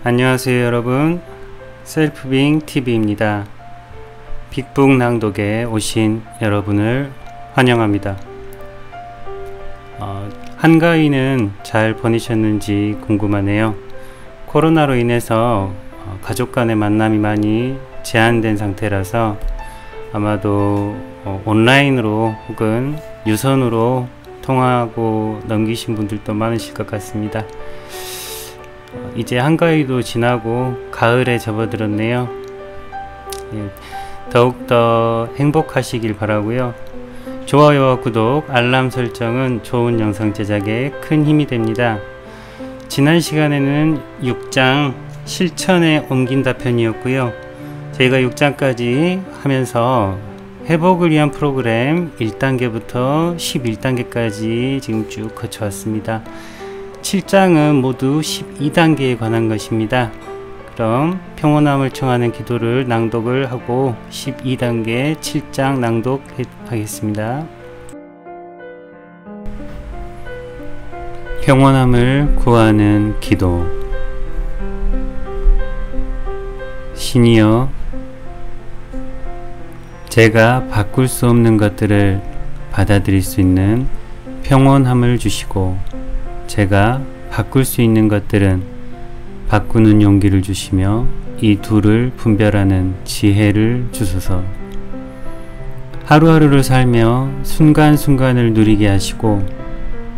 안녕하세요 여러분, 셀프빙TV입니다. 빅북 낭독에 오신 여러분을 환영합니다. 한가위는 잘 보내셨는지 궁금하네요. 코로나로 인해서 가족 간의 만남이 많이 제한된 상태라서 아마도 온라인으로 혹은 유선으로 통화하고 넘기신 분들도 많으실 것 같습니다. 이제 한가위도 지나고 가을에 접어들었네요. 더욱더 행복하시길 바라고요. 좋아요와 구독, 알람 설정은 좋은 영상 제작에 큰 힘이 됩니다. 지난 시간에는 6장 실천에 옮긴다 편이었고요. 저희가 6장까지 하면서 회복을 위한 프로그램 1단계부터 11단계까지 지금 쭉 거쳐왔습니다. 7장은 모두 12단계에 관한 것입니다. 그럼 평온함을 청하는 기도를 낭독을 하고 12단계 7장 낭독하겠습니다. 평온함을 구하는 기도. 신이여, 제가 바꿀 수 없는 것들을 받아들일 수 있는 평온함을 주시고, 제가 바꿀 수 있는 것들은 바꾸는 용기를 주시며 이 둘을 분별하는 지혜를 주소서. 하루하루를 살며 순간순간을 누리게 하시고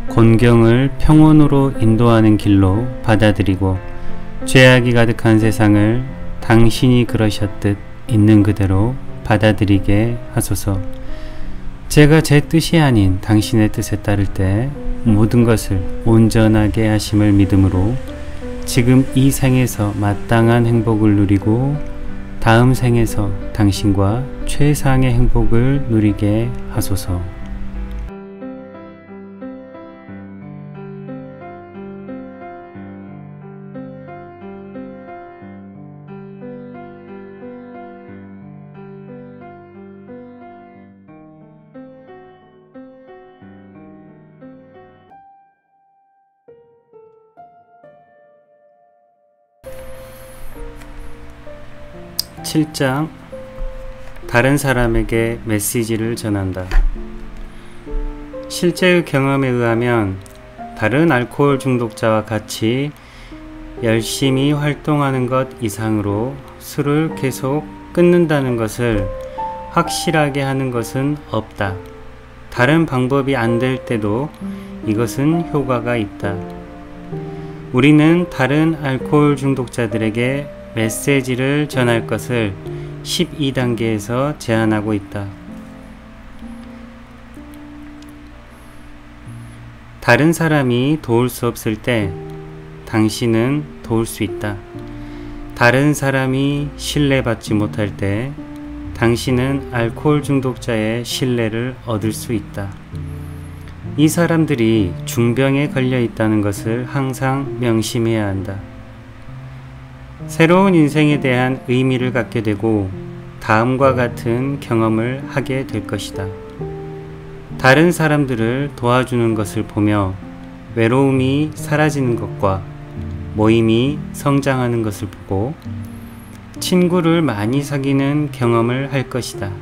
곤경을 평온으로 인도하는 길로 받아들이고 죄악이 가득한 세상을 당신이 그러셨듯 있는 그대로 받아들이게 하소서. 제가 제 뜻이 아닌 당신의 뜻에 따를 때 모든 것을 온전하게 하심을 믿음으로 지금 이 생에서 마땅한 행복을 누리고 다음 생에서 당신과 최상의 행복을 누리게 하소서. (7장) 다른 사람에게 메시지를 전한다. 실제의 경험에 의하면 다른 알코올 중독자와 같이 열심히 활동하는 것 이상으로 술을 계속 끊는다는 것을 확실하게 하는 것은 없다. 다른 방법이 안 될 때도 이것은 효과가 있다. 우리는 다른 알코올 중독자들에게 메시지를 전할 것을 12단계에서 제안하고 있다. 다른 사람이 도울 수 없을 때 당신은 도울 수 있다. 다른 사람이 신뢰받지 못할 때 당신은 알코올 중독자의 신뢰를 얻을 수 있다. 이 사람들이 중병에 걸려 있다는 것을 항상 명심해야 한다. 새로운 인생에 대한 의미를 갖게 되고 다음과 같은 경험을 하게 될 것이다. 다른 사람들을 도와주는 것을 보며 외로움이 사라지는 것과 모임이 성장하는 것을 보고 친구를 많이 사귀는 경험을 할 것이다.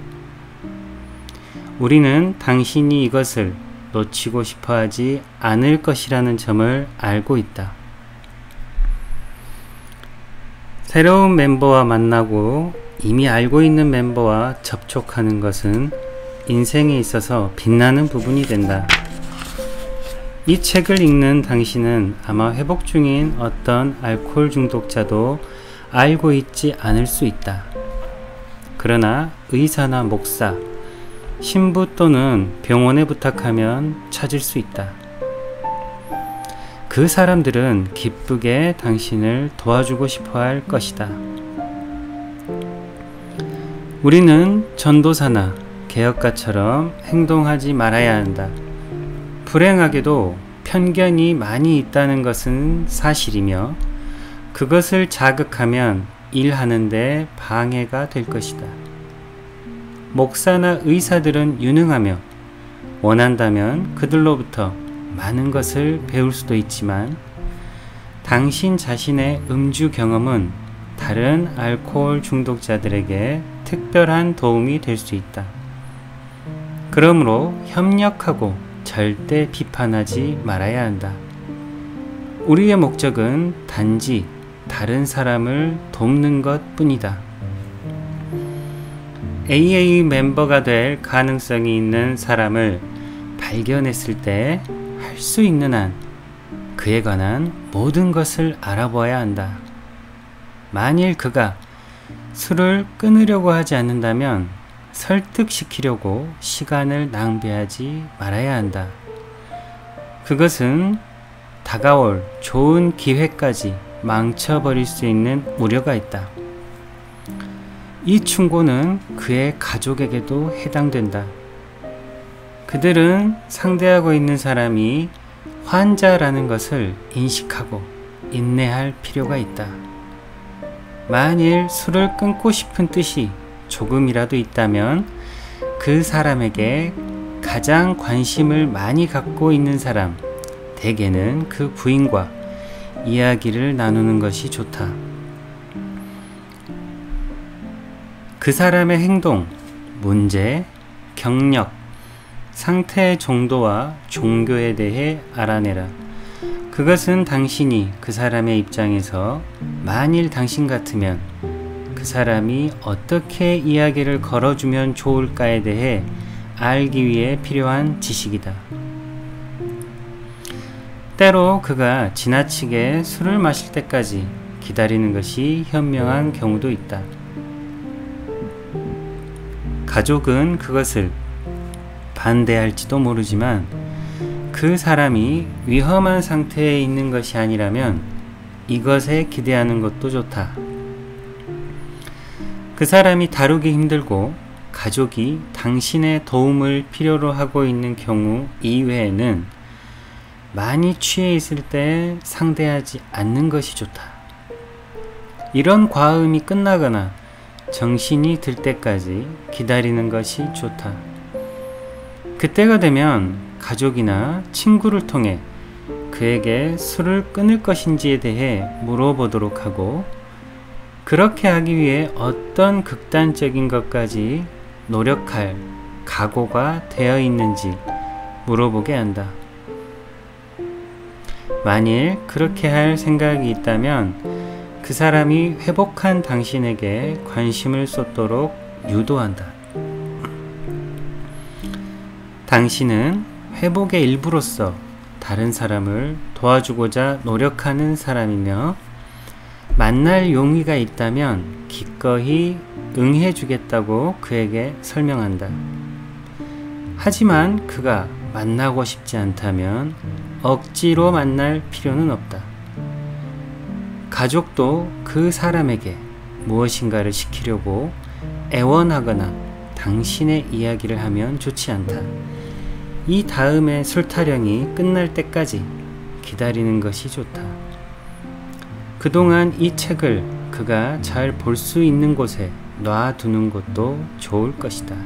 우리는 당신이 이것을 놓치고 싶어 하지 않을 것이라는 점을 알고 있다. 새로운 멤버와 만나고 이미 알고 있는 멤버와 접촉하는 것은 인생에 있어서 빛나는 부분이 된다. 이 책을 읽는 당신은 아마 회복 중인 어떤 알코올 중독자도 알고 있지 않을 수 있다. 그러나 의사나 목사, 신부 또는 병원에 부탁하면 찾을 수 있다. 그 사람들은 기쁘게 당신을 도와주고 싶어 할 것이다. 우리는 전도사나 개혁가처럼 행동하지 말아야 한다. 불행하게도 편견이 많이 있다는 것은 사실이며 그것을 자극하면 일하는데 방해가 될 것이다. 목사나 의사들은 유능하며 원한다면 그들로부터 많은 것을 배울 수도 있지만 당신 자신의 음주 경험은 다른 알코올 중독자들에게 특별한 도움이 될 수 있다. 그러므로 협력하고 절대 비판하지 말아야 한다. 우리의 목적은 단지 다른 사람을 돕는 것 뿐이다. AA 멤버가 될 가능성이 있는 사람을 발견했을 때 할 수 있는 한 그에 관한 모든 것을 알아보아야 한다. 만일 그가 술을 끊으려고 하지 않는다면 설득시키려고 시간을 낭비하지 말아야 한다. 그것은 다가올 좋은 기회까지 망쳐버릴 수 있는 우려가 있다. 이 충고는 그의 가족에게도 해당된다. 그들은 상대하고 있는 사람이 환자라는 것을 인식하고 인내할 필요가 있다. 만일 술을 끊고 싶은 뜻이 조금이라도 있다면 그 사람에게 가장 관심을 많이 갖고 있는 사람, 대개는 그 부인과 이야기를 나누는 것이 좋다. 그 사람의 행동, 문제, 경력, 상태의 정도와 종교에 대해 알아내라. 그것은 당신이 그 사람의 입장에서 만일 당신 같으면 그 사람이 어떻게 이야기를 걸어주면 좋을까에 대해 알기 위해 필요한 지식이다. 때로 그가 지나치게 술을 마실 때까지 기다리는 것이 현명한 경우도 있다. 가족은 그것을 반대할지도 모르지만 그 사람이 위험한 상태에 있는 것이 아니라면 이것에 기대하는 것도 좋다. 그 사람이 다루기 힘들고 가족이 당신의 도움을 필요로 하고 있는 경우 이외에는 많이 취해 있을 때 상대하지 않는 것이 좋다. 이런 과음이 끝나거나 정신이 들 때까지 기다리는 것이 좋다. 그때가 되면 가족이나 친구를 통해 그에게 술을 끊을 것인지에 대해 물어보도록 하고, 그렇게 하기 위해 어떤 극단적인 것까지 노력할 각오가 되어 있는지 물어보게 한다. 만일 그렇게 할 생각이 있다면 그 사람이 회복한 당신에게 관심을 쏟도록 유도한다. 당신은 회복의 일부로서 다른 사람을 도와주고자 노력하는 사람이며, 만날 용의가 있다면 기꺼이 응해주겠다고 그에게 설명한다. 하지만 그가 만나고 싶지 않다면 억지로 만날 필요는 없다. 가족도 그 사람에게 무엇인가를 시키려고 애원하거나 당신의 이야기를 하면 좋지 않다. 이 다음에 술 타령이 끝날 때까지 기다리는 것이 좋다. 그동안 이 책을 그가 잘 볼 수 있는 곳에 놔두는 것도 좋을 것이다.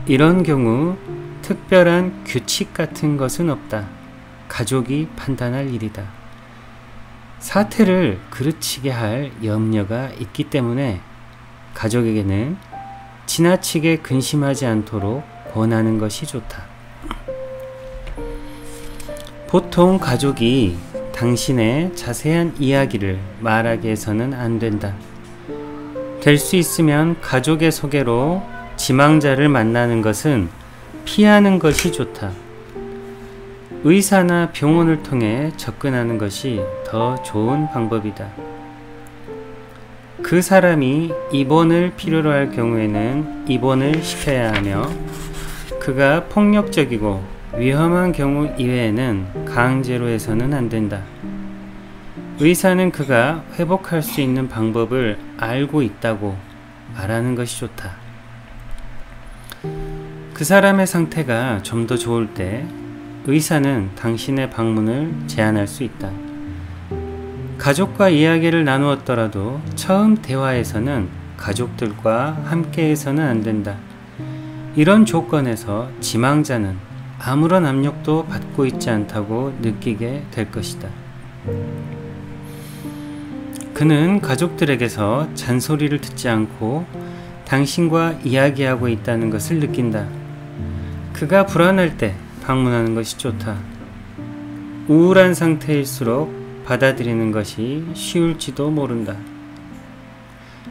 이런 경우 특별한 규칙 같은 것은 없다. 가족이 판단할 일이다. 사태를 그르치게 할 염려가 있기 때문에 가족에게는 지나치게 근심하지 않도록 권하는 것이 좋다. 보통 가족이 당신의 자세한 이야기를 말하게 해서는 안 된다. 될 수 있으면 가족의 소개로 지망자를 만나는 것은 피하는 것이 좋다. 의사나 병원을 통해 접근하는 것이 더 좋은 방법이다. 그 사람이 입원을 필요로 할 경우에는 입원을 시켜야 하며, 그가 폭력적이고 위험한 경우 이외에는 강제로 해서는 안 된다. 의사는 그가 회복할 수 있는 방법을 알고 있다고 말하는 것이 좋다. 그 사람의 상태가 좀 더 좋을 때 의사는 당신의 방문을 제안할 수 있다. 가족과 이야기를 나누었더라도 처음 대화에서는 가족들과 함께 해서는 안 된다. 이런 조건에서 지망자는 아무런 압력도 받고 있지 않다고 느끼게 될 것이다. 그는 가족들에게서 잔소리를 듣지 않고 당신과 이야기하고 있다는 것을 느낀다. 그가 불안할 때 방문하는 것이 좋다. 우울한 상태일수록 받아들이는 것이 쉬울지도 모른다.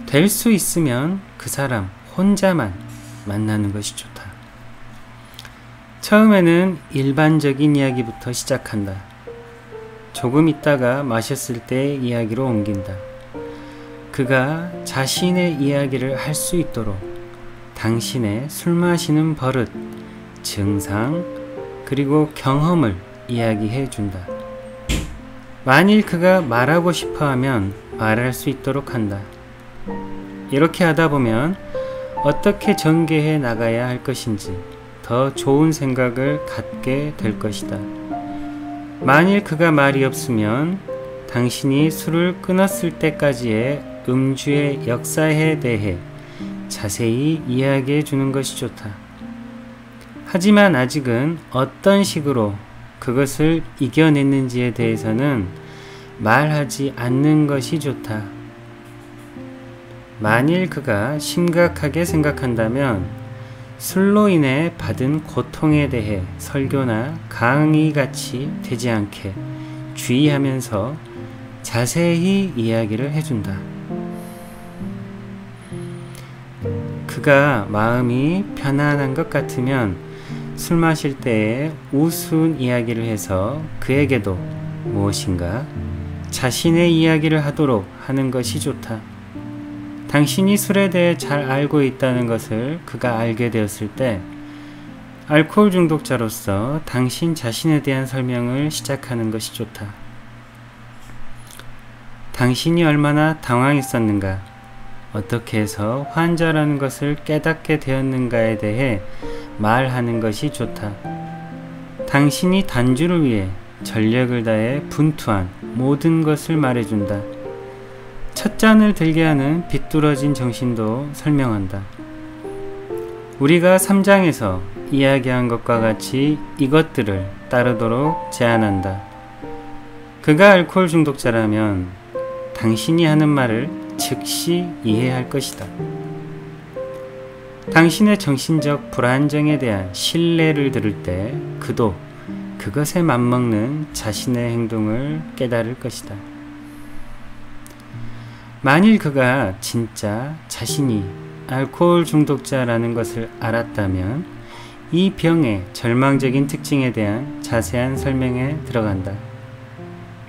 될 수 있으면 그 사람 혼자만 만나는 것이 좋다. 처음에는 일반적인 이야기부터 시작한다. 조금 있다가 마셨을 때의 이야기로 옮긴다. 그가 자신의 이야기를 할 수 있도록 당신의 술 마시는 버릇, 증상, 그리고 경험을 이야기해 준다. 만일 그가 말하고 싶어 하면 말할 수 있도록 한다. 이렇게 하다 보면 어떻게 전개해 나가야 할 것인지 더 좋은 생각을 갖게 될 것이다. 만일 그가 말이 없으면 당신이 술을 끊었을 때까지의 음주의 역사에 대해 자세히 이야기해 주는 것이 좋다. 하지만 아직은 어떤 식으로 그것을 이겨냈는지에 대해서는 말하지 않는 것이 좋다. 만일 그가 심각하게 생각한다면 술로 인해 받은 고통에 대해 설교나 강의같이 되지 않게 주의하면서 자세히 이야기를 해준다. 그가 마음이 편안한 것 같으면 술 마실 때에 우스운 이야기를 해서 그에게도 무엇인가 자신의 이야기를 하도록 하는 것이 좋다. 당신이 술에 대해 잘 알고 있다는 것을 그가 알게 되었을 때 알코올 중독자로서 당신 자신에 대한 설명을 시작하는 것이 좋다. 당신이 얼마나 당황했었는가, 어떻게 해서 환자라는 것을 깨닫게 되었는가에 대해 말하는 것이 좋다. 당신이 단주를 위해 전력을 다해 분투한 모든 것을 말해준다. 첫 잔을 들게 하는 비뚤어진 정신도 설명한다. 우리가 3장에서 이야기한 것과 같이 이것들을 따르도록 제안한다. 그가 알코올 중독자라면 당신이 하는 말을 즉시 이해할 것이다. 당신의 정신적 불안정에 대한 신뢰를 들을 때 그도 그것에 맞먹는 자신의 행동을 깨달을 것이다. 만일 그가 진짜 자신이 알코올 중독자라는 것을 알았다면 이 병의 절망적인 특징에 대한 자세한 설명에 들어간다.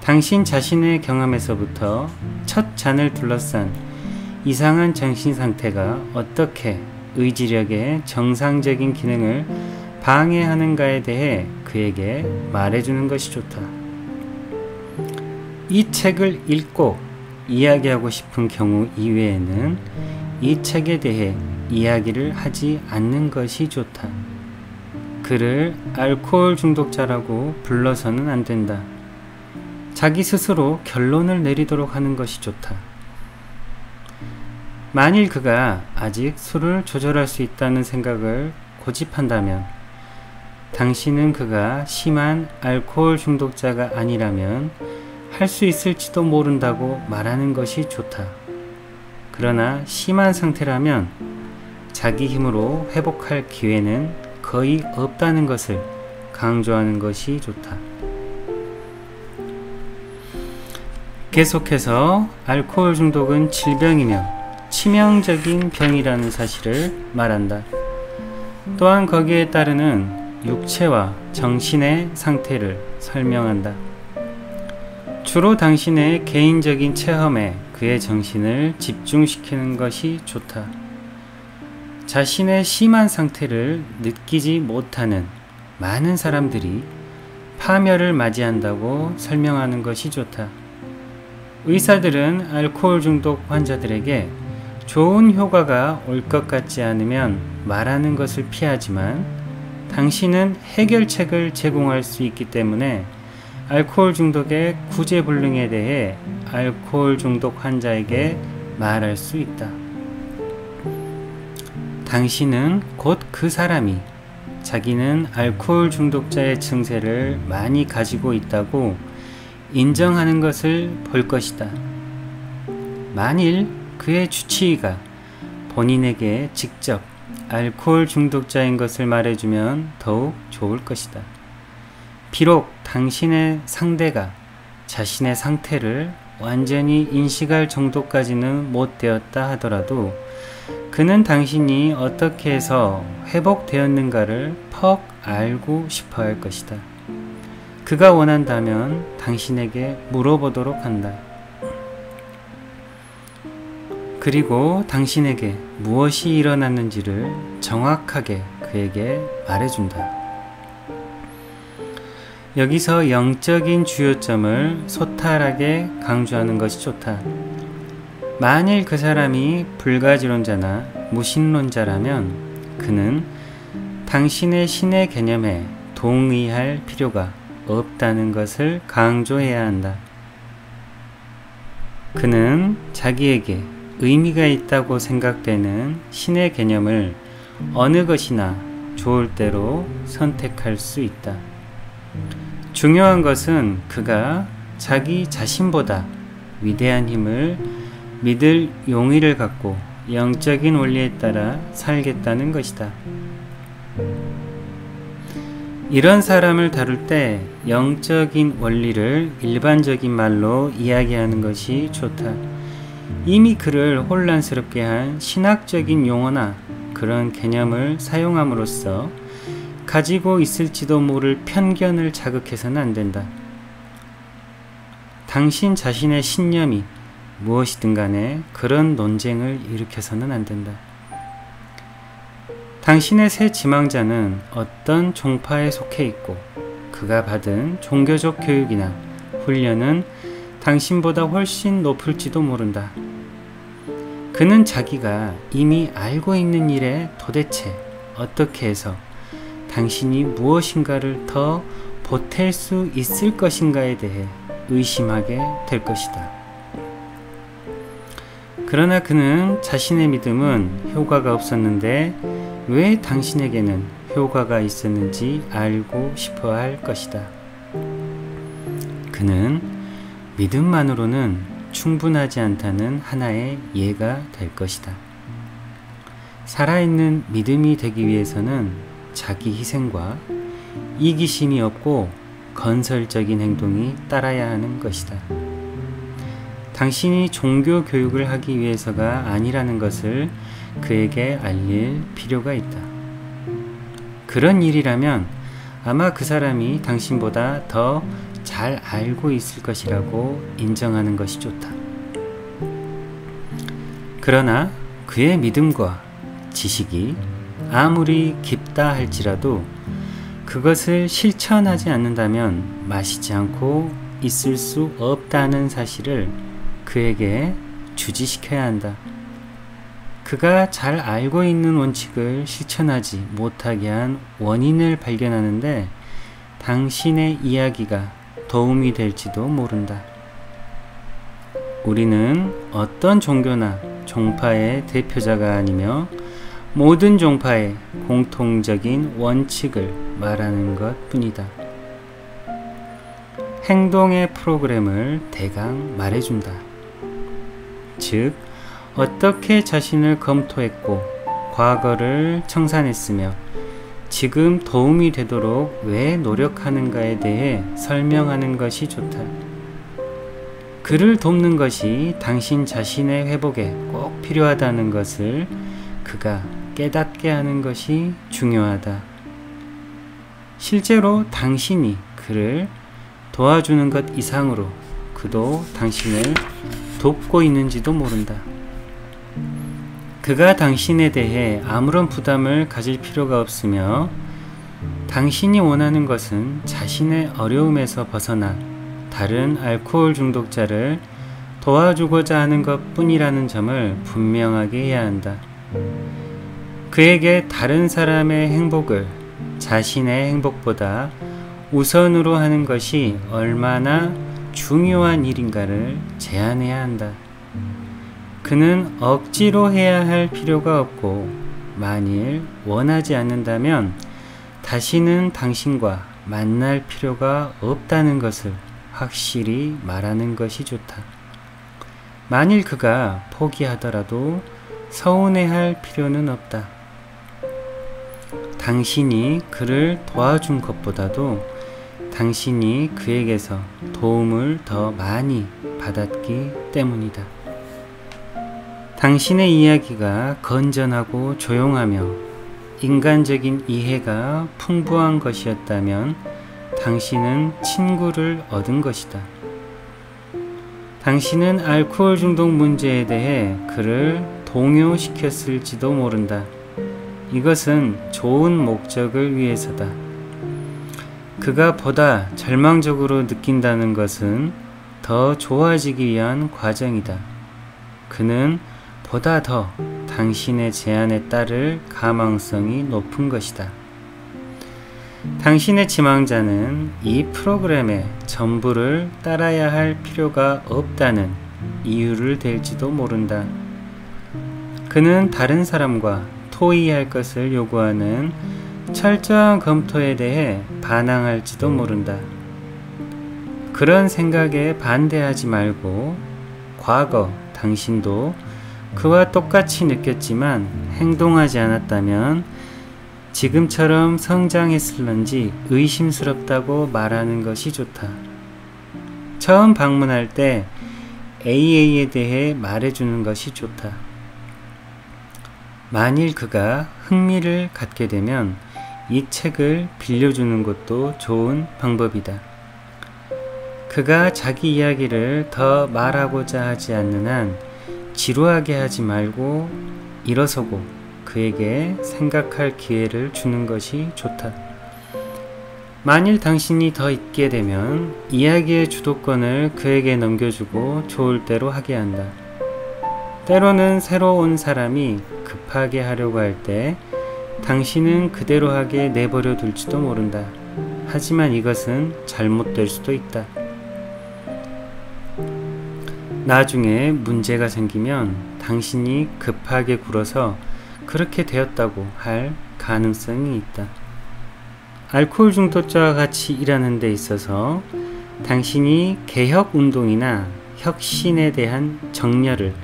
당신 자신의 경험에서부터 첫 잔을 둘러싼 이상한 정신 상태가 어떻게 의지력의 정상적인 기능을 방해하는가에 대해 그에게 말해주는 것이 좋다. 이 책을 읽고 이야기하고 싶은 경우 이외에는 이 책에 대해 이야기를 하지 않는 것이 좋다. 그를 알코올 중독자라고 불러서는 안 된다. 자기 스스로 결론을 내리도록 하는 것이 좋다. 만일 그가 아직 술을 조절할 수 있다는 생각을 고집한다면 당신은 그가 심한 알코올 중독자가 아니라면 할 수 있을지도 모른다고 말하는 것이 좋다. 그러나 심한 상태라면 자기 힘으로 회복할 기회는 거의 없다는 것을 강조하는 것이 좋다. 계속해서 알코올 중독은 질병이며 치명적인 병이라는 사실을 말한다. 또한 거기에 따르는 육체와 정신의 상태를 설명한다. 주로 당신의 개인적인 체험에 그의 정신을 집중시키는 것이 좋다. 자신의 심한 상태를 느끼지 못하는 많은 사람들이 파멸을 맞이한다고 설명하는 것이 좋다. 의사들은 알코올 중독 환자들에게 좋은 효과가 올 것 같지 않으면 말하는 것을 피하지만 당신은 해결책을 제공할 수 있기 때문에 알코올 중독의 구제불능에 대해 알코올 중독 환자에게 말할 수 있다. 당신은 곧 그 사람이 자기는 알코올 중독자의 증세를 많이 가지고 있다고 인정하는 것을 볼 것이다. 만일 그의 주치의가 본인에게 직접 알코올 중독자인 것을 말해주면 더욱 좋을 것이다. 비록 당신의 상대가 자신의 상태를 완전히 인식할 정도까지는 못 되었다 하더라도 그는 당신이 어떻게 해서 회복되었는가를 퍽 알고 싶어 할 것이다. 그가 원한다면 당신에게 물어보도록 한다. 그리고 당신에게 무엇이 일어났는지를 정확하게 그에게 말해준다. 여기서 영적인 주요점을 소탈하게 강조하는 것이 좋다. 만일 그 사람이 불가지론자나 무신론자라면 그는 당신의 신의 개념에 동의할 필요가 없다는 것을 강조해야 한다. 그는 자기에게 의미가 있다고 생각되는 신의 개념을 어느 것이나 좋을 대로 선택할 수 있다. 중요한 것은 그가 자기 자신보다 위대한 힘을 믿을 용의를 갖고 영적인 원리에 따라 살겠다는 것이다. 이런 사람을 다룰 때 영적인 원리를 일반적인 말로 이야기하는 것이 좋다. 이미 그를 혼란스럽게 한 신학적인 용어나 그런 개념을 사용함으로써 가지고 있을지도 모를 편견을 자극해서는 안 된다. 당신 자신의 신념이 무엇이든 간에 그런 논쟁을 일으켜서는 안 된다. 당신의 새 지망자는 어떤 종파에 속해 있고 그가 받은 종교적 교육이나 훈련은 당신보다 훨씬 높을지도 모른다. 그는 자기가 이미 알고 있는 일에 도대체 어떻게 해서 당신이 무엇인가를 더 보탤 수 있을 것인가에 대해 의심하게 될 것이다. 그러나 그는 자신의 믿음은 효과가 없었는데 왜 당신에게는 효과가 있었는지 알고 싶어 할 것이다. 그는 믿음만으로는 충분하지 않다는 하나의 예가 될 것이다. 살아있는 믿음이 되기 위해서는 자기 희생과 이기심이 없고 건설적인 행동이 따라야 하는 것이다. 당신이 종교 교육을 하기 위해서가 아니라는 것을 그에게 알릴 필요가 있다. 그런 일이라면 아마 그 사람이 당신보다 더 잘 알고 있을 것이라고 인정하는 것이 좋다. 그러나 그의 믿음과 지식이 아무리 깊다 할지라도 그것을 실천하지 않는다면 마시지 않고 있을 수 없다는 사실을 그에게 주지시켜야 한다. 그가 잘 알고 있는 원칙을 실천하지 못하게 한 원인을 발견하는데 당신의 이야기가 도움이 될지도 모른다. 우리는 어떤 종교나 종파의 대표자가 아니며 모든 종파의 공통적인 원칙을 말하는 것 뿐이다. 행동의 프로그램을 대강 말해준다. 즉, 어떻게 자신을 검토했고 과거를 청산했으며 지금 도움이 되도록 왜 노력하는가에 대해 설명하는 것이 좋다. 그를 돕는 것이 당신 자신의 회복에 꼭 필요하다는 것을 그가 깨닫게 하는 것이 중요하다. 실제로 당신이 그를 도와주는 것 이상으로 그도 당신을 돕고 있는지도 모른다. 그가 당신에 대해 아무런 부담을 가질 필요가 없으며 당신이 원하는 것은 자신의 어려움에서 벗어나 다른 알코올 중독자를 도와주고자 하는 것 뿐이라는 점을 분명하게 해야 한다. 그에게 다른 사람의 행복을 자신의 행복보다 우선으로 하는 것이 얼마나 중요한 일인가를 제안해야 한다. 그는 억지로 해야 할 필요가 없고 만일 원하지 않는다면 다시는 당신과 만날 필요가 없다는 것을 확실히 말하는 것이 좋다. 만일 그가 포기하더라도 서운해할 필요는 없다. 당신이 그를 도와준 것보다도 당신이 그에게서 도움을 더 많이 받았기 때문이다. 당신의 이야기가 건전하고 조용하며 인간적인 이해가 풍부한 것이었다면 당신은 친구를 얻은 것이다. 당신은 알코올 중독 문제에 대해 그를 동요시켰을지도 모른다. 이것은 좋은 목적을 위해서다. 그가 보다 절망적으로 느낀다는 것은 더 좋아지기 위한 과정이다. 그는 보다 더 당신의 제안에 따를 가망성이 높은 것이다. 당신의 지망자는 이 프로그램의 전부를 따라야 할 필요가 없다는 이유를 댈지도 모른다. 그는 다른 사람과 토의할 것을 요구하는 철저한 검토에 대해 반항할지도 모른다. 그런 생각에 반대하지 말고 과거 당신도 그와 똑같이 느꼈지만 행동하지 않았다면 지금처럼 성장했을런지 의심스럽다고 말하는 것이 좋다. 처음 방문할 때 AA에 대해 말해주는 것이 좋다. 만일 그가 흥미를 갖게 되면 이 책을 빌려주는 것도 좋은 방법이다. 그가 자기 이야기를 더 말하고자 하지 않는 한 지루하게 하지 말고 일어서고 그에게 생각할 기회를 주는 것이 좋다. 만일 당신이 더 있게 되면 이야기의 주도권을 그에게 넘겨주고 좋을 대로 하게 한다. 때로는 새로 온 사람이 급하게 하려고 할 때 당신은 그대로 하게 내버려 둘지도 모른다. 하지만 이것은 잘못될 수도 있다. 나중에 문제가 생기면 당신이 급하게 굴어서 그렇게 되었다고 할 가능성이 있다. 알코올 중독자와 같이 일하는 데 있어서 당신이 개혁운동이나 혁신에 대한 정열을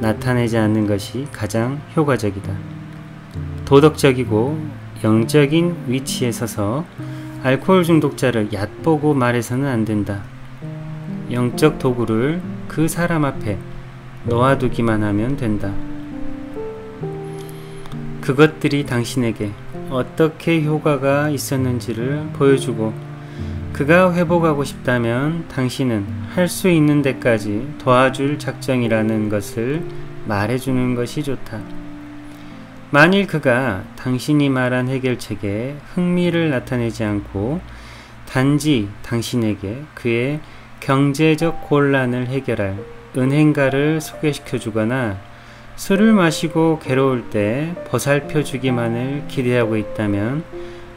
나타내지 않는 것이 가장 효과적이다. 도덕적이고 영적인 위치에 서서 알코올 중독자를 얕보고 말해서는 안 된다. 영적 도구를 그 사람 앞에 놓아두기만 하면 된다. 그것들이 당신에게 어떻게 효과가 있었는지를 보여주고 그가 회복하고 싶다면 당신은 할 수 있는 데까지 도와줄 작정이라는 것을 말해주는 것이 좋다. 만일 그가 당신이 말한 해결책에 흥미를 나타내지 않고 단지 당신에게 그의 경제적 곤란을 해결할 은행가를 소개시켜 주거나 술을 마시고 괴로울 때 보살펴 주기만을 기대하고 있다면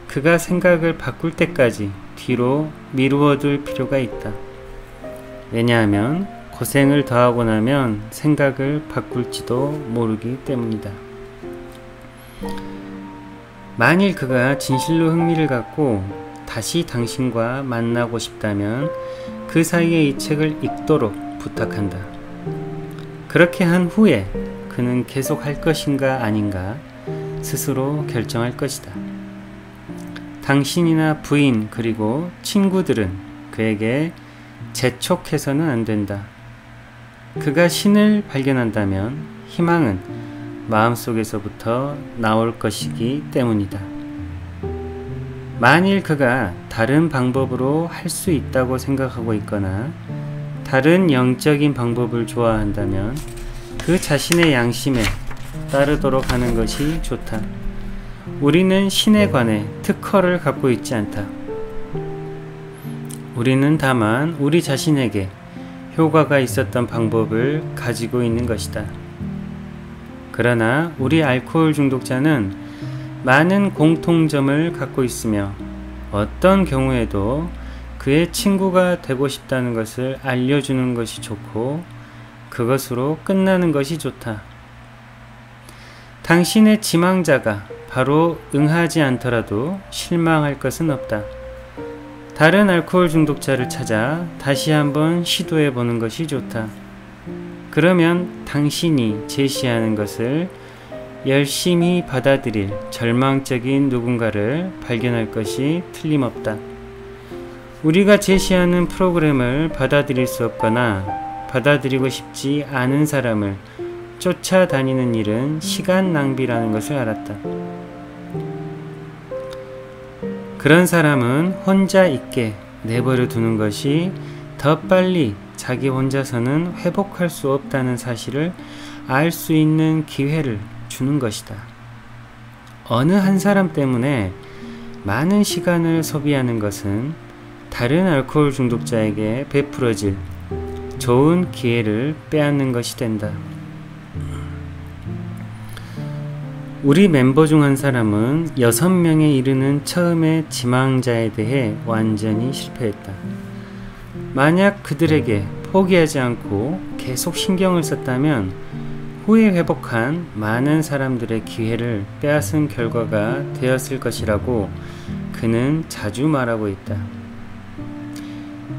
그가 생각을 바꿀 때까지 뒤로 미루어 둘 필요가 있다. 왜냐하면 고생을 더하고 나면 생각을 바꿀지도 모르기 때문이다. 만일 그가 진실로 흥미를 갖고 다시 당신과 만나고 싶다면 그 사이에 이 책을 읽도록 부탁한다. 그렇게 한 후에 그는 계속 할 것인가 아닌가 스스로 결정할 것이다. 당신이나 부인 그리고 친구들은 그에게 재촉해서는 안 된다. 그가 신을 발견한다면 희망은 마음속에서부터 나올 것이기 때문이다. 만일 그가 다른 방법으로 할 수 있다고 생각하고 있거나 다른 영적인 방법을 좋아한다면 그 자신의 양심에 따르도록 하는 것이 좋다. 우리는 신에 관해 특허를 갖고 있지 않다. 우리는 다만 우리 자신에게 효과가 있었던 방법을 가지고 있는 것이다. 그러나 우리 알코올 중독자는 많은 공통점을 갖고 있으며 어떤 경우에도 그의 친구가 되고 싶다는 것을 알려주는 것이 좋고 그것으로 끝나는 것이 좋다. 당신의 지망자가 바로 응하지 않더라도 실망할 것은 없다. 다른 알코올 중독자를 찾아 다시 한번 시도해 보는 것이 좋다. 그러면 당신이 제시하는 것을 열심히 받아들일 절망적인 누군가를 발견할 것이 틀림없다. 우리가 제시하는 프로그램을 받아들일 수 없거나 받아들이고 싶지 않은 사람을 쫓아다니는 일은 시간 낭비라는 것을 알았다. 그런 사람은 혼자 있게 내버려 두는 것이 더 빨리 자기 혼자서는 회복할 수 없다는 사실을 알 수 있는 기회를 주는 것이다. 어느 한 사람 때문에 많은 시간을 소비하는 것은 다른 알코올 중독자에게 베풀어질 좋은 기회를 빼앗는 것이 된다. 우리 멤버 중 한 사람은 6명에 이르는 처음의 지망자에 대해 완전히 실패했다. 만약 그들에게 포기하지 않고 계속 신경을 썼다면 후에 회복한 많은 사람들의 기회를 빼앗은 결과가 되었을 것이라고 그는 자주 말하고 있다.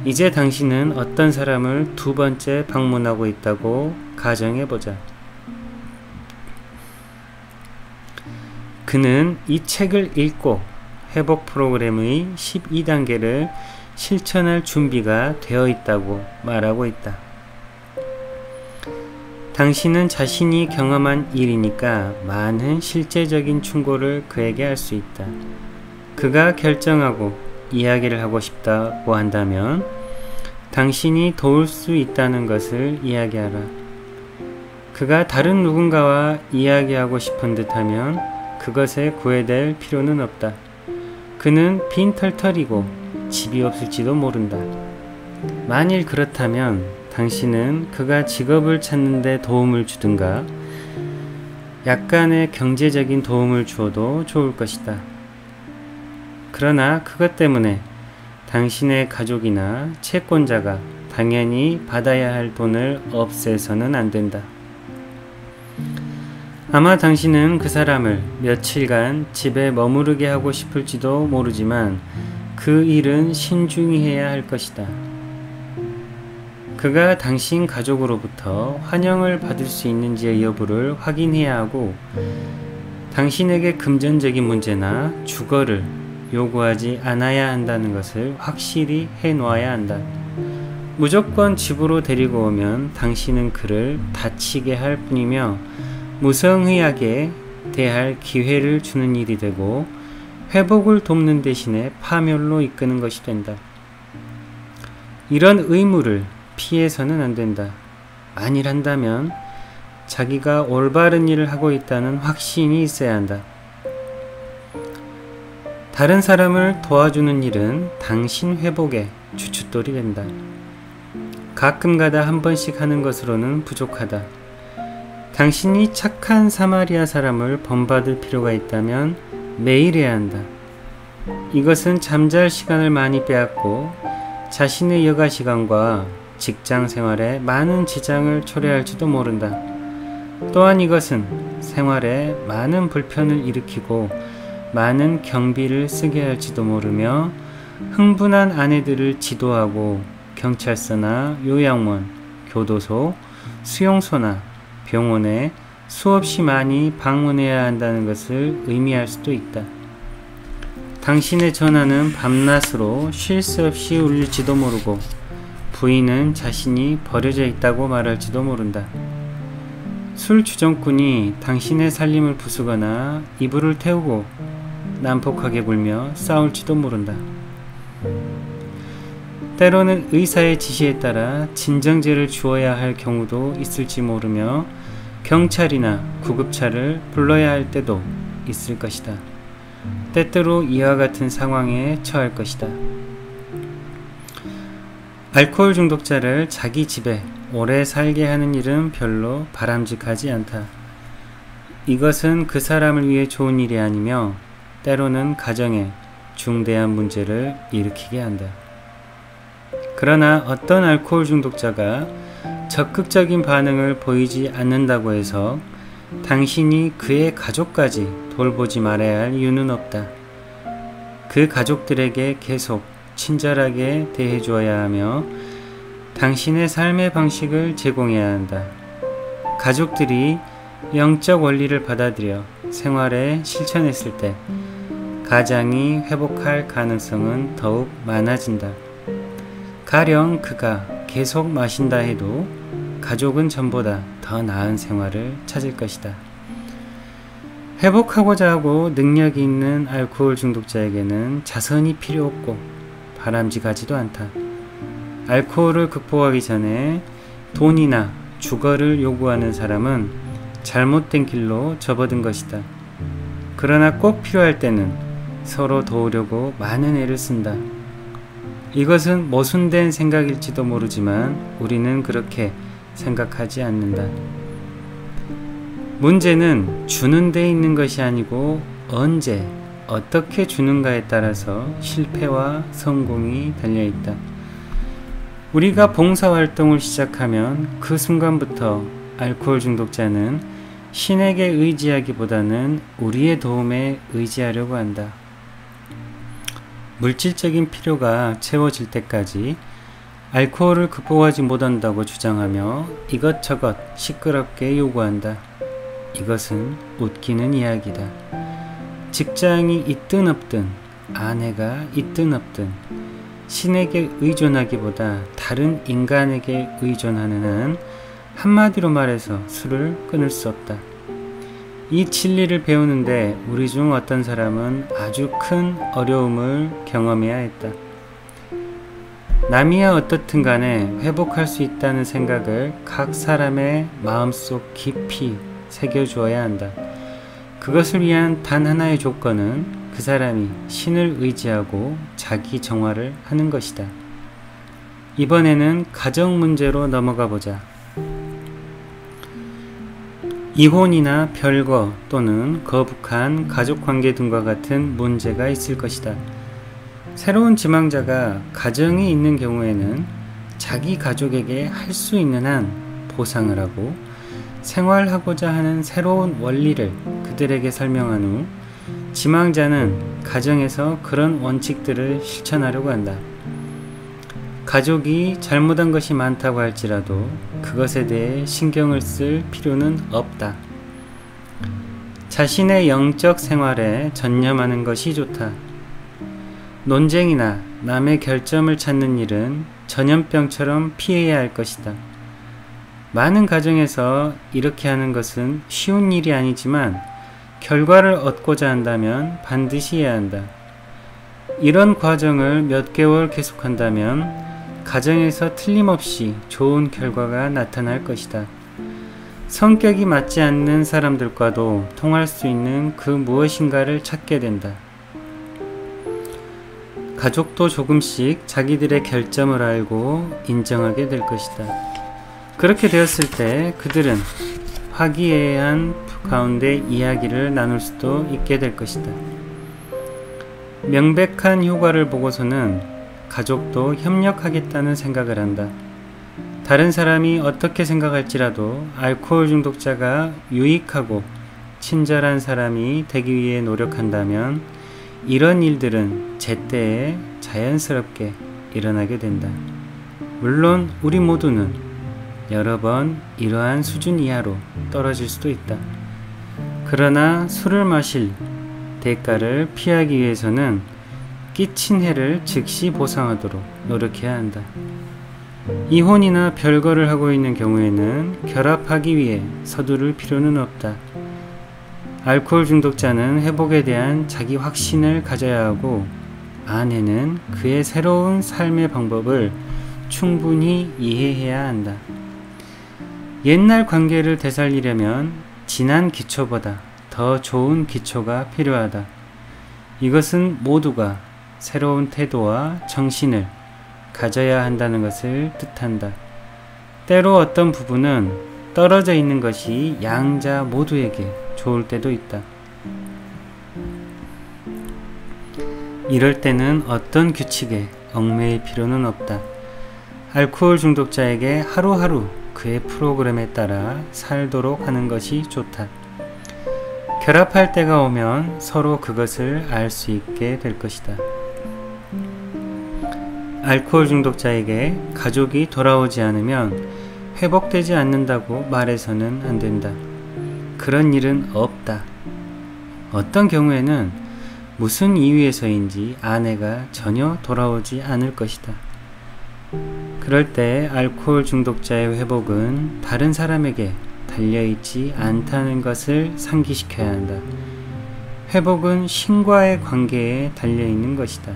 이제 당신은 어떤 사람을 2번째 방문하고 있다고 가정해보자. 그는 이 책을 읽고 회복 프로그램의 12단계를 실천할 준비가 되어 있다고 말하고 있다. 당신은 자신이 경험한 일이니까 많은 실제적인 충고를 그에게 할 수 있다. 그가 결정하고 이야기를 하고 싶다고 한다면 당신이 도울 수 있다는 것을 이야기하라. 그가 다른 누군가와 이야기하고 싶은 듯하면 그것에 구애될 필요는 없다. 그는 빈털털이고 집이 없을지도 모른다. 만일 그렇다면 당신은 그가 직업을 찾는 데 도움을 주든가 약간의 경제적인 도움을 주어도 좋을 것이다. 그러나 그것 때문에 당신의 가족이나 채권자가 당연히 받아야 할 돈을 없애서는 안 된다. 아마 당신은 그 사람을 며칠간 집에 머무르게 하고 싶을지도 모르지만 그 일은 신중히 해야 할 것이다. 그가 당신 가족으로부터 환영을 받을 수 있는지의 여부를 확인해야 하고 당신에게 금전적인 문제나 주거를 요구하지 않아야 한다는 것을 확실히 해놓아야 한다. 무조건 집으로 데리고 오면 당신은 그를 다치게 할 뿐이며 무성의하게 대할 기회를 주는 일이 되고 회복을 돕는 대신에 파멸로 이끄는 것이 된다. 이런 의무를 피해서는 안 된다. 만일 한다면 자기가 올바른 일을 하고 있다는 확신이 있어야 한다. 다른 사람을 도와주는 일은 당신 회복의 주춧돌이 된다. 가끔가다 한 번씩 하는 것으로는 부족하다. 당신이 착한 사마리아 사람을 본받을 필요가 있다면 매일 해야 한다. 이것은 잠잘 시간을 많이 빼앗고 자신의 여가 시간과 직장 생활에 많은 지장을 초래할지도 모른다. 또한 이것은 생활에 많은 불편을 일으키고 많은 경비를 쓰게 할지도 모르며 흥분한 아내들을 지도하고 경찰서나 요양원, 교도소, 수용소나 병원에 수없이 많이 방문해야 한다는 것을 의미할 수도 있다. 당신의 전화는 밤낮으로 쉴 새 없이 울릴지도 모르고 부인은 자신이 버려져 있다고 말할지도 모른다. 술 주정꾼이 당신의 살림을 부수거나 이불을 태우고 난폭하게 굴며 싸울지도 모른다. 때로는 의사의 지시에 따라 진정제를 주어야 할 경우도 있을지 모르며 경찰이나 구급차를 불러야 할 때도 있을 것이다. 때때로 이와 같은 상황에 처할 것이다. 알코올 중독자를 자기 집에 오래 살게 하는 일은 별로 바람직하지 않다. 이것은 그 사람을 위해 좋은 일이 아니며 때로는 가정에 중대한 문제를 일으키게 한다. 그러나 어떤 알코올 중독자가 적극적인 반응을 보이지 않는다고 해서 당신이 그의 가족까지 돌보지 말아야 할 이유는 없다. 그 가족들에게 계속 친절하게 대해 주어야 하며 당신의 삶의 방식을 제공해야 한다. 가족들이 영적 원리를 받아들여 생활에 실천했을 때 가장이 회복할 가능성은 더욱 많아진다. 가령 그가 계속 마신다 해도 가족은 전보다 더 나은 생활을 찾을 것이다. 회복하고자 하고 능력이 있는 알코올 중독자에게는 자선이 필요 없고 바람직하지도 않다. 알코올을 극복하기 전에 돈이나 주거를 요구하는 사람은 잘못된 길로 접어든 것이다. 그러나 꼭 필요할 때는 서로 도우려고 많은 애를 쓴다. 이것은 모순된 생각일지도 모르지만 우리는 그렇게 생각하지 않는다. 문제는 주는 데 있는 것이 아니고 언제, 어떻게 주는가에 따라서 실패와 성공이 달려있다. 우리가 봉사활동을 시작하면 그 순간부터 알코올 중독자는 신에게 의지하기보다는 우리의 도움에 의지하려고 한다. 물질적인 필요가 채워질 때까지 알코올을 극복하지 못한다고 주장하며 이것저것 시끄럽게 요구한다. 이것은 웃기는 이야기다. 직장이 있든 없든 아내가 있든 없든 신에게 의존하기보다 다른 인간에게 의존하는 한 한마디로 말해서 술을 끊을 수 없다. 이 진리를 배우는데 우리 중 어떤 사람은 아주 큰 어려움을 경험해야 했다. 남이야 어떻든 간에 회복할 수 있다는 생각을 각 사람의 마음속 깊이 새겨주어야 한다. 그것을 위한 단 하나의 조건은 그 사람이 신을 의지하고 자기 정화를 하는 것이다. 이번에는 가정 문제로 넘어가 보자. 이혼이나 별거 또는 거북한 가족관계 등과 같은 문제가 있을 것이다. 새로운 지망자가 가정이 있는 경우에는 자기 가족에게 할 수 있는 한 보상을 하고 생활하고자 하는 새로운 원리를 그들에게 설명한 후 지망자는 가정에서 그런 원칙들을 실천하려고 한다. 가족이 잘못한 것이 많다고 할지라도 그것에 대해 신경을 쓸 필요는 없다. 자신의 영적 생활에 전념하는 것이 좋다. 논쟁이나 남의 결점을 찾는 일은 전염병처럼 피해야 할 것이다. 많은 가정에서 이렇게 하는 것은 쉬운 일이 아니지만 결과를 얻고자 한다면 반드시 해야 한다. 이런 과정을 몇 개월 계속한다면 가정에서 틀림없이 좋은 결과가 나타날 것이다. 성격이 맞지 않는 사람들과도 통할 수 있는 그 무엇인가를 찾게 된다. 가족도 조금씩 자기들의 결점을 알고 인정하게 될 것이다. 그렇게 되었을 때 그들은 화기애애한 가운데 이야기를 나눌 수도 있게 될 것이다. 명백한 효과를 보고서는 가족도 협력하겠다는 생각을 한다. 다른 사람이 어떻게 생각할지라도 알코올 중독자가 유익하고 친절한 사람이 되기 위해 노력한다면 이런 일들은 제때에 자연스럽게 일어나게 된다. 물론 우리 모두는 여러 번 이러한 수준 이하로 떨어질 수도 있다. 그러나 술을 마실 대가를 피하기 위해서는 끼친 해를 즉시 보상하도록 노력해야 한다. 이혼이나 별거를 하고 있는 경우에는 결합하기 위해 서두를 필요는 없다. 알코올 중독자는 회복에 대한 자기 확신을 가져야 하고 아내는 그의 새로운 삶의 방법을 충분히 이해해야 한다. 옛날 관계를 되살리려면 지난 기초보다 더 좋은 기초가 필요하다. 이것은 모두가 새로운 태도와 정신을 가져야 한다는 것을 뜻한다. 때로 어떤 부분은 떨어져 있는 것이 양자 모두에게 좋을 때도 있다. 이럴 때는 어떤 규칙에 얽매일 필요는 없다. 알코올 중독자에게 하루하루 그의 프로그램에 따라 살도록 하는 것이 좋다. 결합할 때가 오면 서로 그것을 알 수 있게 될 것이다. 알코올 중독자에게 가족이 돌아오지 않으면 회복되지 않는다고 말해서는 안 된다. 그런 일은 없다. 어떤 경우에는 무슨 이유에서인지 아내가 전혀 돌아오지 않을 것이다. 그럴 때 알코올 중독자의 회복은 다른 사람에게 달려있지 않다는 것을 상기시켜야 한다. 회복은 신과의 관계에 달려있는 것이다.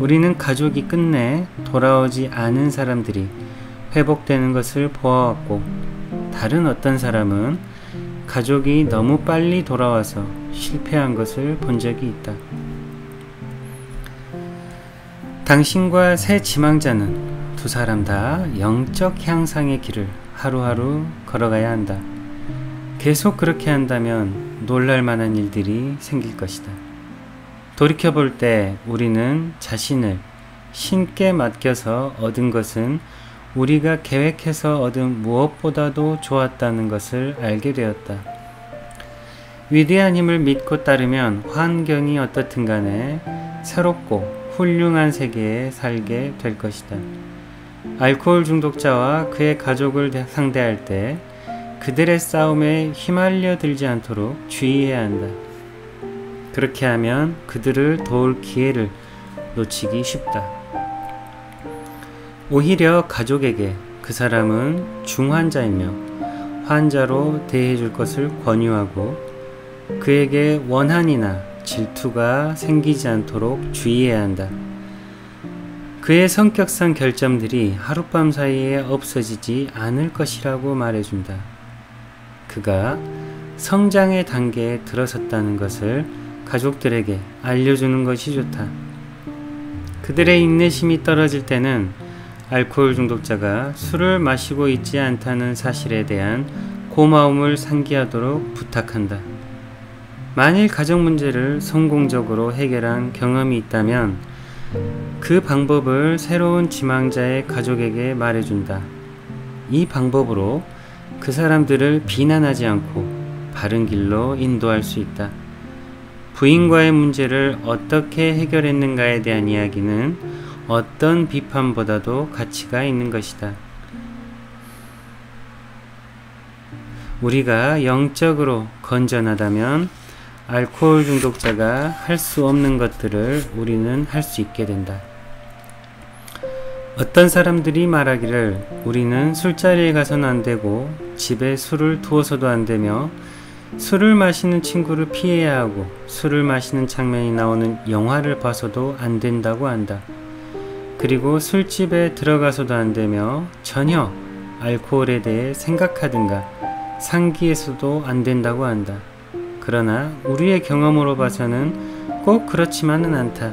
우리는 가족이 끝내 돌아오지 않은 사람들이 회복되는 것을 보아왔고, 다른 어떤 사람은 가족이 너무 빨리 돌아와서 실패한 것을 본 적이 있다. 당신과 새 지망자는 두 사람 다 영적 향상의 길을 하루하루 걸어가야 한다. 계속 그렇게 한다면 놀랄 만한 일들이 생길 것이다. 돌이켜볼 때 우리는 자신을 신께 맡겨서 얻은 것은 우리가 계획해서 얻은 무엇보다도 좋았다는 것을 알게 되었다. 위대한 힘을 믿고 따르면 환경이 어떻든 간에 새롭고 훌륭한 세계에 살게 될 것이다. 알코올 중독자와 그의 가족을 상대할 때 그들의 싸움에 휘말려 들지 않도록 주의해야 한다. 그렇게 하면 그들을 도울 기회를 놓치기 쉽다. 오히려 가족에게 그 사람은 중환자이며 환자로 대해줄 것을 권유하고 그에게 원한이나 질투가 생기지 않도록 주의해야 한다. 그의 성격상 결점들이 하룻밤 사이에 없어지지 않을 것이라고 말해준다. 그가 성장의 단계에 들어섰다는 것을 가족들에게 알려주는 것이 좋다. 그들의 인내심이 떨어질 때는 알코올 중독자가 술을 마시고 있지 않다는 사실에 대한 고마움을 상기하도록 부탁한다. 만일 가정 문제를 성공적으로 해결한 경험이 있다면 그 방법을 새로운 지망자의 가족에게 말해준다. 이 방법으로 그 사람들을 비난하지 않고 바른 길로 인도할 수 있다. 부인과의 문제를 어떻게 해결했는가에 대한 이야기는 어떤 비판보다도 가치가 있는 것이다. 우리가 영적으로 건전하다면 알코올 중독자가 할 수 없는 것들을 우리는 할 수 있게 된다. 어떤 사람들이 말하기를 우리는 술자리에 가서는 안 되고 집에 술을 두어서도 안 되며 술을 마시는 친구를 피해야 하고 술을 마시는 장면이 나오는 영화를 봐서도 안 된다고 한다. 그리고 술집에 들어가서도 안 되며 전혀 알코올에 대해 생각하든가 상기해서도 안 된다고 한다. 그러나 우리의 경험으로 봐서는 꼭 그렇지만은 않다.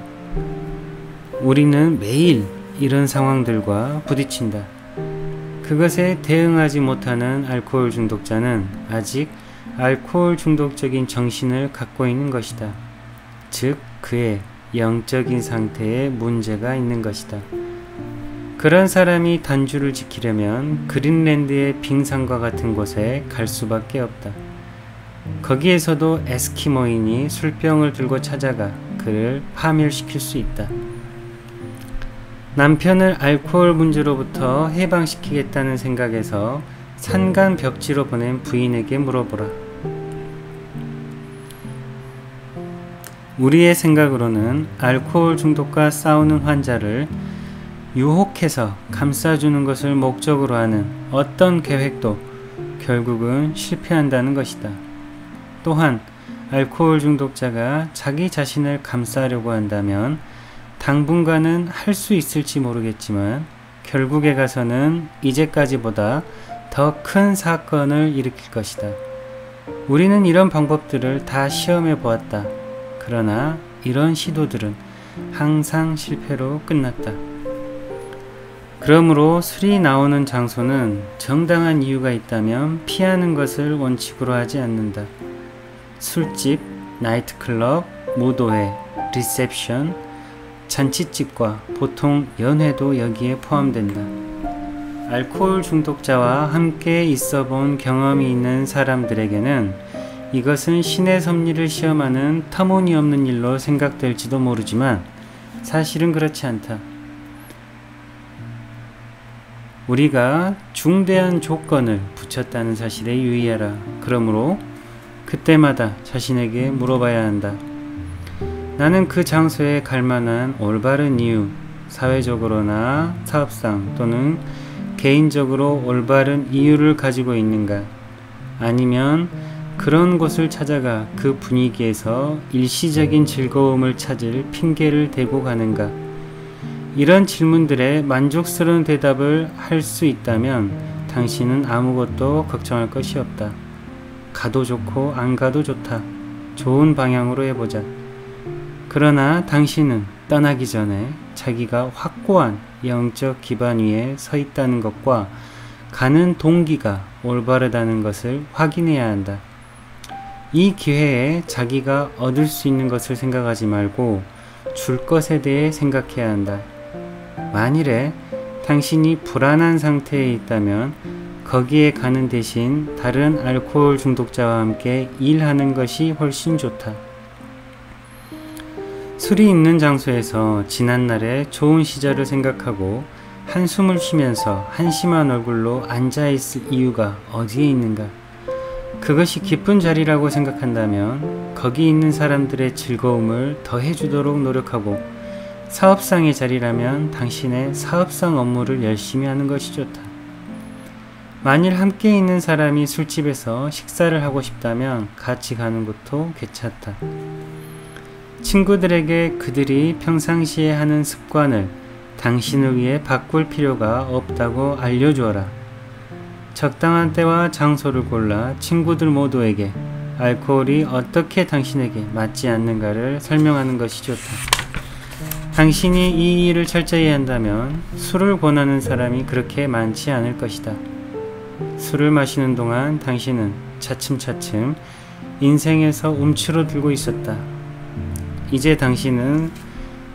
우리는 매일 이런 상황들과 부딪힌다. 그것에 대응하지 못하는 알코올 중독자는 아직 알코올 중독적인 정신을 갖고 있는 것이다. 즉 그의 영적인 상태에 문제가 있는 것이다. 그런 사람이 단주를 지키려면 그린랜드의 빙산과 같은 곳에 갈 수밖에 없다. 거기에서도 에스키모인이 술병을 들고 찾아가 그를 파멸시킬 수 있다. 남편을 알코올 문제로부터 해방시키겠다는 생각에서 산간 벽지로 보낸 부인에게 물어보라. 우리의 생각으로는 알코올 중독과 싸우는 환자를 유혹해서 감싸주는 것을 목적으로 하는 어떤 계획도 결국은 실패한다는 것이다. 또한 알코올 중독자가 자기 자신을 감싸려고 한다면 당분간은 할 수 있을지 모르겠지만 결국에 가서는 이제까지보다 더 큰 사건을 일으킬 것이다. 우리는 이런 방법들을 다 시험해 보았다. 그러나 이런 시도들은 항상 실패로 끝났다. 그러므로 술이 나오는 장소는 정당한 이유가 있다면 피하는 것을 원칙으로 하지 않는다. 술집, 나이트클럽, 무도회, 리셉션, 잔치집과 보통 연회도 여기에 포함된다. 알코올 중독자와 함께 있어 본 경험이 있는 사람들에게는 이것은 신의 섭리를 시험하는 터무니없는 일로 생각될지도 모르지만 사실은 그렇지 않다. 우리가 중대한 조건을 붙였다는 사실에 유의하라. 그러므로 그때마다 자신에게 물어봐야 한다. 나는 그 장소에 갈 만한 올바른 이유, 사회적으로나 사업상 또는 개인적으로 올바른 이유를 가지고 있는가? 아니면 그런 곳을 찾아가 그 분위기에서 일시적인 즐거움을 찾을 핑계를 대고 가는가? 이런 질문들에 만족스러운 대답을 할 수 있다면 당신은 아무것도 걱정할 것이 없다. 가도 좋고 안 가도 좋다. 좋은 방향으로 해보자. 그러나 당신은 떠나기 전에 자기가 확고한 영적 기반 위에 서 있다는 것과 가는 동기가 올바르다는 것을 확인해야 한다. 이 기회에 자기가 얻을 수 있는 것을 생각하지 말고 줄 것에 대해 생각해야 한다. 만일에 당신이 불안한 상태에 있다면 거기에 가는 대신 다른 알코올 중독자와 함께 일하는 것이 훨씬 좋다. 술이 있는 장소에서 지난날의 좋은 시절을 생각하고 한숨을 쉬면서 한심한 얼굴로 앉아있을 이유가 어디에 있는가? 그것이 기쁜 자리라고 생각한다면 거기 있는 사람들의 즐거움을 더해주도록 노력하고, 사업상의 자리라면 당신의 사업상 업무를 열심히 하는 것이 좋다. 만일 함께 있는 사람이 술집에서 식사를 하고 싶다면 같이 가는 것도 괜찮다. 친구들에게 그들이 평상시에 하는 습관을 당신을 위해 바꿀 필요가 없다고 알려주어라. 적당한 때와 장소를 골라 친구들 모두에게 알코올이 어떻게 당신에게 맞지 않는가를 설명하는 것이 좋다. 당신이 이 일을 철저히 한다면 술을 권하는 사람이 그렇게 많지 않을 것이다. 술을 마시는 동안 당신은 차츰차츰 인생에서 움츠러들고 있었다. 이제 당신은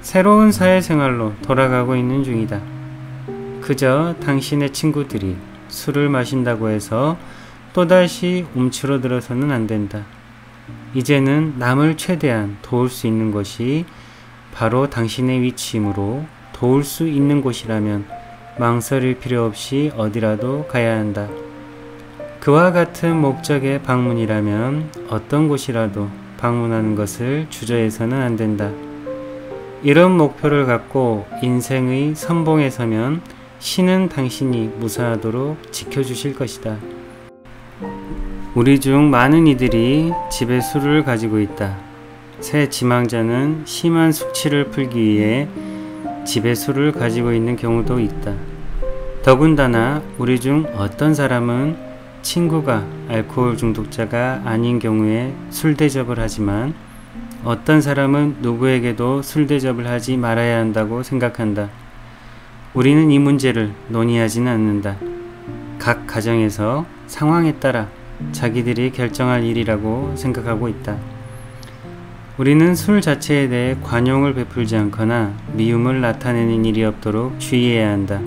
새로운 사회생활로 돌아가고 있는 중이다. 그저 당신의 친구들이 술을 마신다고 해서 또다시 움츠러들어서는 안 된다. 이제는 남을 최대한 도울 수 있는 것이 바로 당신의 위치이므로, 도울 수 있는 곳이라면 망설일 필요 없이 어디라도 가야 한다. 그와 같은 목적의 방문이라면 어떤 곳이라도 방문하는 것을 주저해서는 안 된다. 이런 목표를 갖고 인생의 선봉에 서면 신은 당신이 무사하도록 지켜주실 것이다. 우리 중 많은 이들이 집에 술을 가지고 있다. 새 지망자는 심한 숙취를 풀기 위해 집에 술을 가지고 있는 경우도 있다. 더군다나 우리 중 어떤 사람은 친구가 알코올 중독자가 아닌 경우에 술 대접을 하지만, 어떤 사람은 누구에게도 술 대접을 하지 말아야 한다고 생각한다. 우리는 이 문제를 논의하지는 않는다. 각 가정에서 상황에 따라 자기들이 결정할 일이라고 생각하고 있다. 우리는 술 자체에 대해 관용을 베풀지 않거나 미움을 나타내는 일이 없도록 주의해야 한다.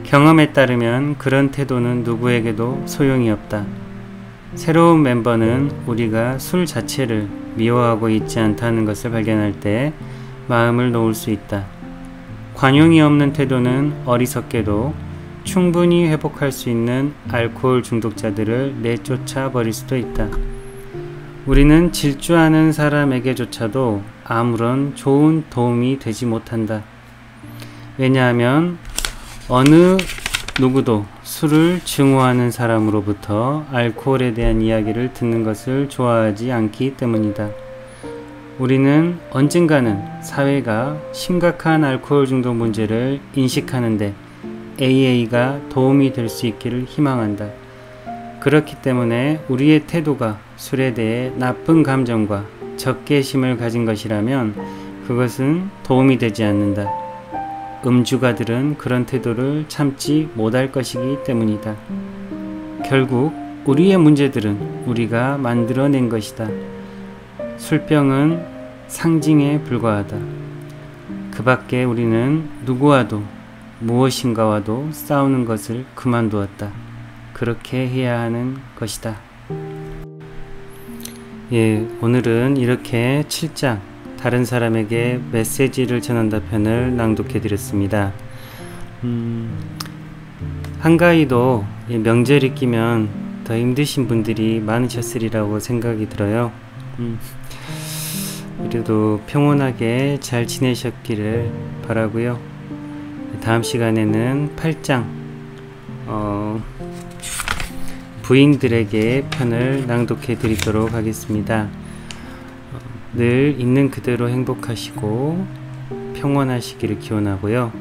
경험에 따르면 그런 태도는 누구에게도 소용이 없다. 새로운 멤버는 우리가 술 자체를 미워하고 있지 않다는 것을 발견할 때 마음을 놓을 수 있다. 관용이 없는 태도는 어리석게도 충분히 회복할 수 있는 알코올 중독자들을 내쫓아 버릴 수도 있다. 우리는 질주하는 사람에게조차도 아무런 좋은 도움이 되지 못한다. 왜냐하면 어느 누구도 술을 증오하는 사람으로부터 알코올에 대한 이야기를 듣는 것을 좋아하지 않기 때문이다. 우리는 언젠가는 사회가 심각한 알코올 중독 문제를 인식하는데 AA가 도움이 될 수 있기를 희망한다. 그렇기 때문에 우리의 태도가 술에 대해 나쁜 감정과 적개심을 가진 것이라면 그것은 도움이 되지 않는다. 음주가들은 그런 태도를 참지 못할 것이기 때문이다. 결국 우리의 문제들은 우리가 만들어낸 것이다. 술병은 상징에 불과하다. 그 밖에 우리는 누구와도 무엇인가와도 싸우는 것을 그만두었다. 그렇게 해야 하는 것이다. 오늘은 이렇게 7장 다른 사람에게 메시지를 전한다 편을 낭독해 드렸습니다. 한가위도 명절이 끼면 더 힘드신 분들이 많으셨으리라고 생각이 들어요. 그래도 평온하게 잘 지내셨기를 바라고요. 다음 시간에는 8장 부인들에게 편을 낭독해 드리도록 하겠습니다. 늘 있는 그대로 행복하시고 평온하시기를 기원하고요.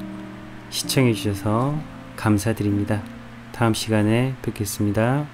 시청해 주셔서 감사드립니다. 다음 시간에 뵙겠습니다.